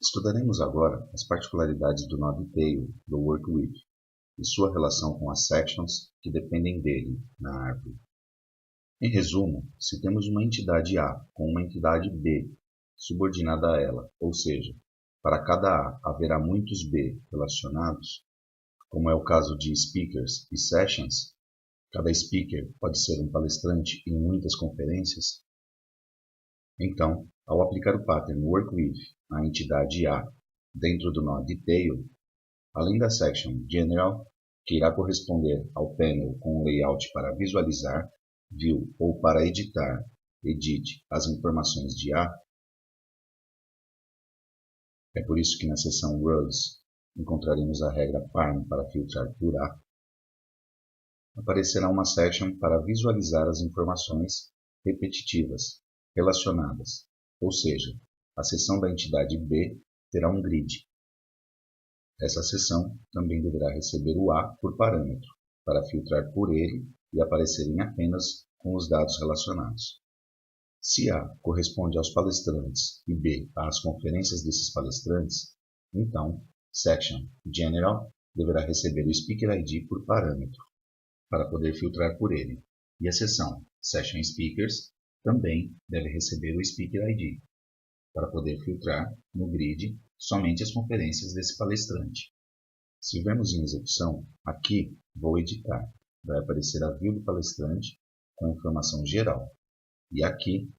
Estudaremos agora as particularidades do nó detail do WorkWith e sua relação com as sections que dependem dele na árvore. Em resumo, se temos uma entidade A com uma entidade B subordinada a ela, ou seja, para cada A haverá muitos B relacionados, como é o caso de speakers e sessions, cada speaker pode ser um palestrante em muitas conferências. Então, ao aplicar o pattern WorkWith à entidade A dentro do nó detail, além da section general, que irá corresponder ao panel com o layout para visualizar, view ou para editar, edit, as informações de A, é por isso que na seção Rows encontraremos a regra parm para filtrar por A, aparecerá uma section para visualizar as informações repetitivas, relacionadas, ou seja, a seção da entidade B terá um grid. Essa seção também deverá receber o A por parâmetro, para filtrar por ele e aparecerem apenas com os dados relacionados. Se A corresponde aos palestrantes e B às conferências desses palestrantes, então Section General deverá receber o Speaker ID por parâmetro, para poder filtrar por ele, e a seção Session Speakers também deve receber o Speaker ID, para poder filtrar no grid somente as conferências desse palestrante. Se vermos em execução, aqui vou editar, vai aparecer a view do palestrante com informação geral, e aqui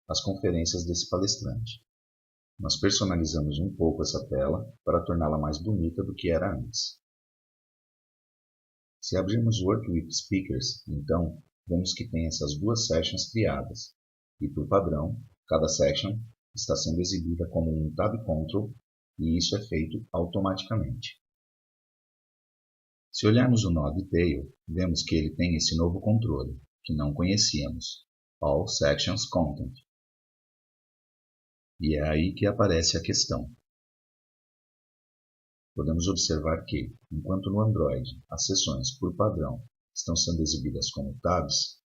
as conferências desse palestrante. Nós personalizamos um pouco essa tela para torná-la mais bonita do que era antes. Se abrirmos o WorkWith Speakers, então, vemos que tem essas duas sections criadas, e por padrão, cada section está sendo exibida como um tab control, e isso é feito automaticamente. Se olharmos o nó detail, vemos que ele tem esse novo controle, que não conhecíamos, All Sections Content. E é aí que aparece a questão. Podemos observar que, enquanto no Android as seções, por padrão, estão sendo exibidas como tabs,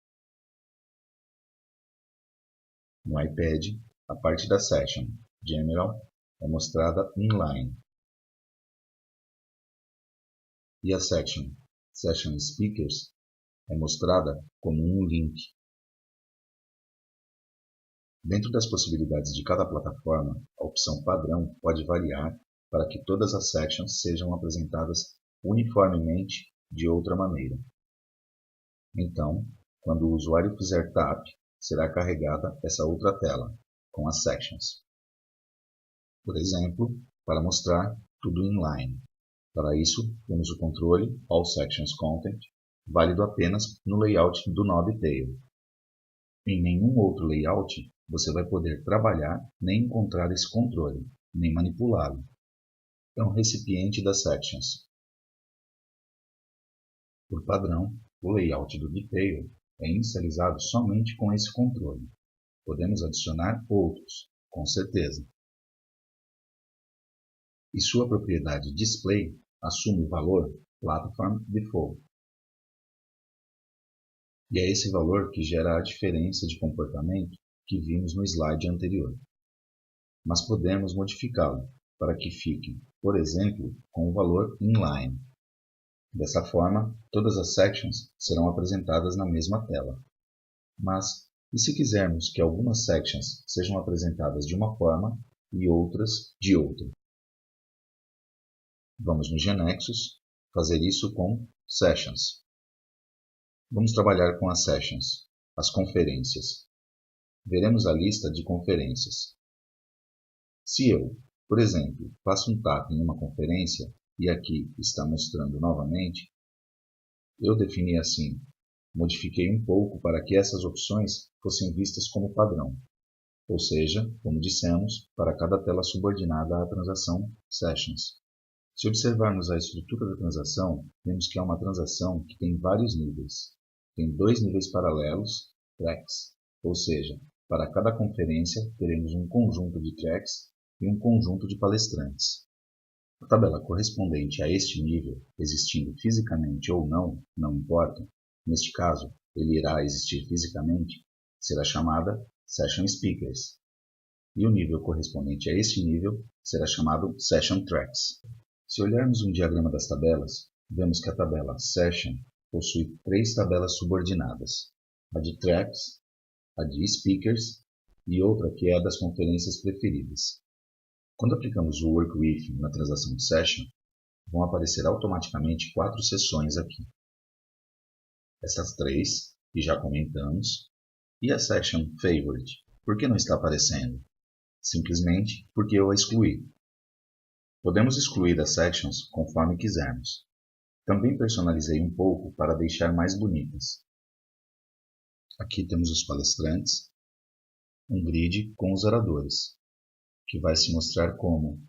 no iPad, a parte da Section General é mostrada inline. E a Section Session Speakers é mostrada como um link. Dentro das possibilidades de cada plataforma, a opção padrão pode variar para que todas as sections sejam apresentadas uniformemente de outra maneira. Então, quando o usuário fizer tap, será carregada essa outra tela, com as sections. Por exemplo, para mostrar tudo inline. Para isso, temos o controle All Sections Content, válido apenas no layout do nó detail. Em nenhum outro layout você vai poder trabalhar nem encontrar esse controle, nem manipulá-lo. É um recipiente das sections. Por padrão, o layout do detail é inicializado somente com esse controle. Podemos adicionar outros, com certeza. E sua propriedade display assume o valor Platform Default. E é esse valor que gera a diferença de comportamento que vimos no slide anterior. Mas podemos modificá-lo para que fique, por exemplo, com o valor inline. Dessa forma, todas as sections serão apresentadas na mesma tela. Mas, e se quisermos que algumas sections sejam apresentadas de uma forma e outras de outra? Vamos no GeoNexus fazer isso com Sessions. Vamos trabalhar com as Sessions, as conferências. Veremos a lista de conferências. Se eu, por exemplo, faço um tap em uma conferência e aqui está mostrando novamente, eu defini assim, modifiquei um pouco para que essas opções fossem vistas como padrão, ou seja, como dissemos, para cada tela subordinada à transação Sessions. Se observarmos a estrutura da transação, vemos que é uma transação que tem vários níveis. Tem dois níveis paralelos, tracks, ou seja, para cada conferência teremos um conjunto de tracks e um conjunto de palestrantes. A tabela correspondente a este nível, existindo fisicamente ou não importa, neste caso ele irá existir fisicamente, será chamada Session Speakers. e o nível correspondente a esse nível será chamado Session Tracks. Se olharmos um diagrama das tabelas, vemos que a tabela Session possui 3 tabelas subordinadas, a de Tracks, a de Speakers e outra que é a das conferências preferidas. Quando aplicamos o Work With na transação Session, vão aparecer automaticamente 4 sessões aqui. Essas 3, que já comentamos, e a Session Favorite, por que não está aparecendo? Simplesmente porque eu a excluí. Podemos excluir as sections conforme quisermos. Também personalizei um pouco para deixar mais bonitas. Aqui temos os palestrantes, um grid com os oradores, que vai se mostrar como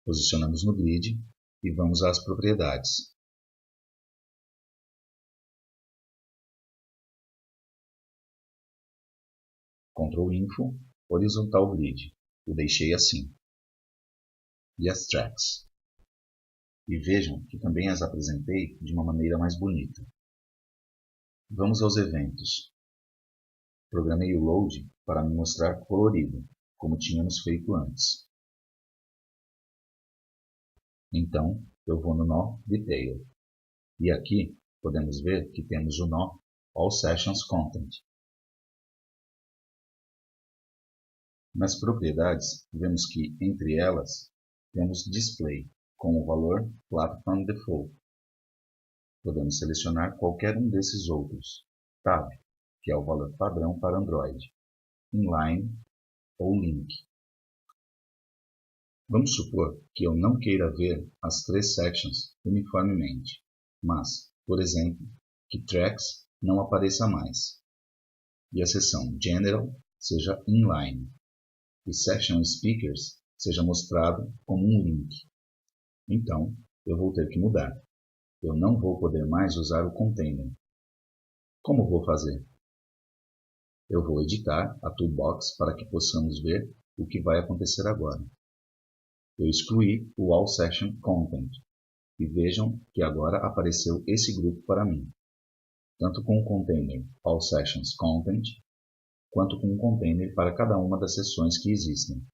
posicionamos no grid e vamos às propriedades. Ctrl Info, horizontal grid, eu deixei assim. E as tracks. E vejam que também as apresentei de uma maneira mais bonita. Vamos aos eventos. Programei o load para me mostrar colorido, como tínhamos feito antes. Então, eu vou no nó Detail. E aqui podemos ver que temos o nó All Sessions Content. Nas propriedades, vemos que, entre elas, temos Display, com o valor Platform Default. Podemos selecionar qualquer um desses outros. Tab, que é o valor padrão para Android. Inline ou Link. Vamos supor que eu não queira ver as 3 sections uniformemente, mas, por exemplo, que Tracks não apareça mais, e a seção General seja Inline, e Section Speakers seja mostrado como um link. Então, eu vou ter que mudar. Eu não vou poder mais usar o container. Como vou fazer? Eu vou editar a toolbox para que possamos ver o que vai acontecer agora. Eu excluí o All Session Content e vejam que agora apareceu esse grupo para mim, tanto com o container All Sessions Content, quanto com o container para cada uma das seções que existem.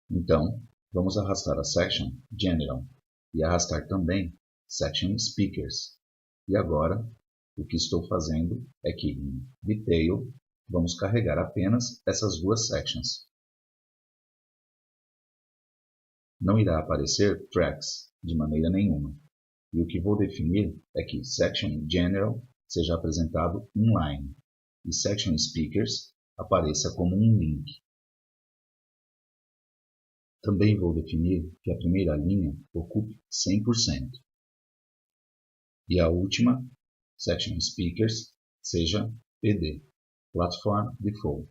Então, vamos arrastar a Section General e arrastar também Section Speakers. E agora, o que estou fazendo é que em Detail vamos carregar apenas essas 2 sections. Não irá aparecer Tracks de maneira nenhuma. E o que vou definir é que Section General seja apresentado inline e Section Speakers apareça como um link. Também vou definir que a primeira linha ocupe 100%. E a última, Section Speakers, seja PD, Platform Default.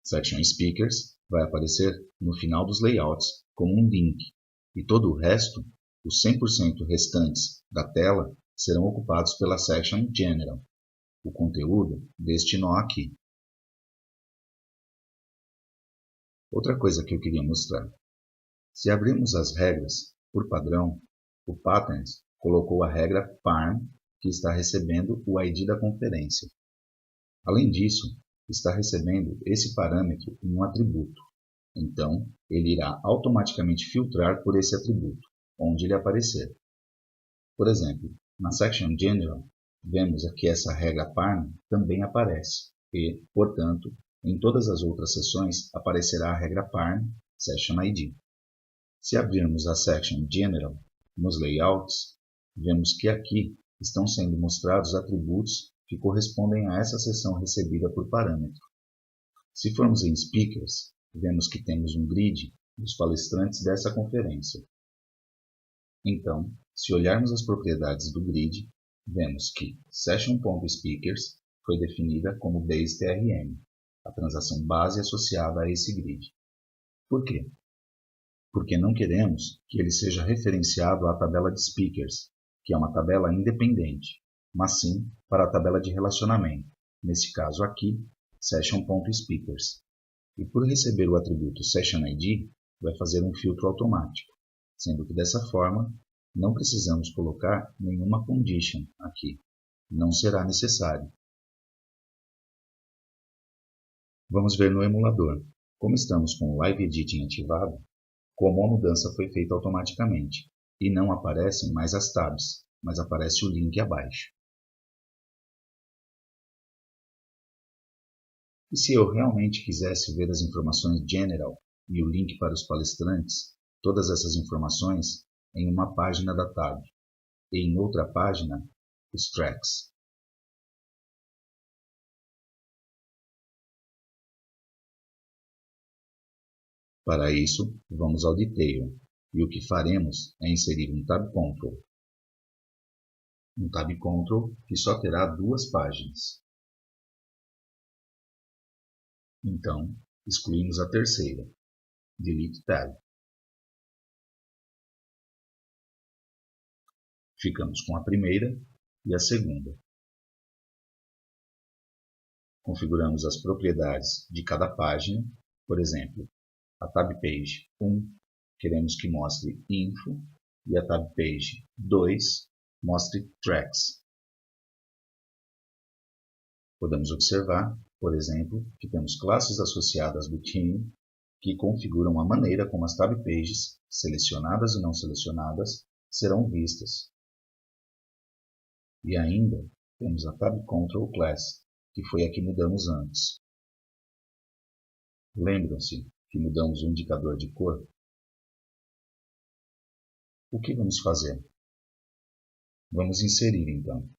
Section Speakers vai aparecer no final dos layouts como um link, e todo o resto, os 100% restantes da tela, serão ocupados pela Section General, o conteúdo deste nó aqui. Outra coisa que eu queria mostrar. Se abrirmos as regras, por padrão, o Patterns colocou a regra Parm, que está recebendo o ID da conferência. Além disso, está recebendo esse parâmetro em um atributo. Então, ele irá automaticamente filtrar por esse atributo, onde ele aparecer. Por exemplo, na Section General, vemos que essa regra Parm também aparece e, portanto, em todas as outras seções aparecerá a regra Parm Session ID. Se abrirmos a Section General nos Layouts, vemos que aqui estão sendo mostrados atributos que correspondem a essa seção recebida por parâmetro. Se formos em Speakers, vemos que temos um grid dos palestrantes dessa conferência. Então, se olharmos as propriedades do grid, vemos que Session.Speakers foi definida como BaseTRM, a transação base associada a esse grid. Por quê? Porque não queremos que ele seja referenciado à tabela de Speakers, que é uma tabela independente, mas sim para a tabela de relacionamento, nesse caso aqui, Session.Speakers. E por receber o atributo Session ID, vai fazer um filtro automático, sendo que dessa forma não precisamos colocar nenhuma condition aqui, não será necessário. Vamos ver no emulador. Como estamos com o Live Editing ativado, como a mudança foi feita automaticamente, e não aparecem mais as tabs, mas aparece o link abaixo. E se eu realmente quisesse ver as informações General e o link para os palestrantes, todas essas informações em uma página da tab, e em outra página, os tracks. Para isso, vamos ao Detail, e o que faremos é inserir um Tab Control. Um Tab Control que só terá duas páginas. Então, excluímos a terceira. Delete Tab. Ficamos com a primeira e a segunda. Configuramos as propriedades de cada página. Por exemplo, a Tab Page 1 queremos que mostre Info e a Tab Page 2 mostre Tracks. Podemos observar, por exemplo, que temos classes associadas do time que configuram a maneira como as Tab Pages, selecionadas e não selecionadas, serão vistas. E ainda temos a Tab Control Class, que foi a que mudamos antes. Lembram-se que mudamos o indicador de cor? O que vamos fazer? Vamos inserir, então,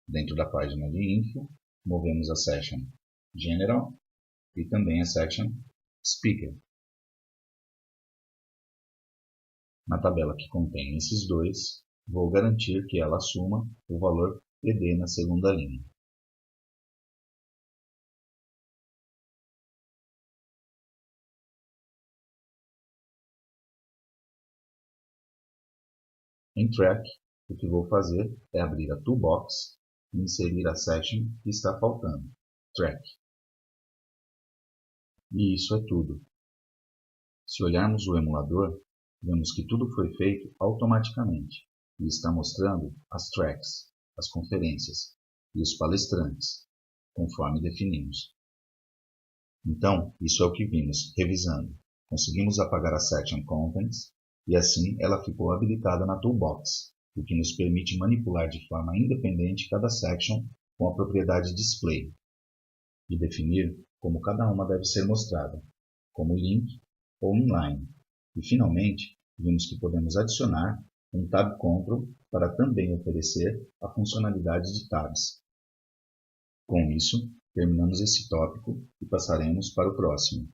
dentro da página de Info, movemos a section General e também a section Speaker. Na tabela que contém esses dois, vou garantir que ela assuma o valor PD na segunda linha. Em Track, o que vou fazer é abrir a Toolbox e inserir a section que está faltando, Track. E isso é tudo. Se olharmos o emulador, vemos que tudo foi feito automaticamente e está mostrando as tracks, as conferências e os palestrantes, conforme definimos. Então, isso é o que vimos revisando. Conseguimos apagar a Section Contents e assim ela ficou habilitada na Toolbox, o que nos permite manipular de forma independente cada section com a propriedade Display e definir como cada uma deve ser mostrada, como link ou inline. E finalmente, vimos que podemos adicionar um Tab Control para também oferecer a funcionalidade de tabs. Com isso, terminamos esse tópico e passaremos para o próximo.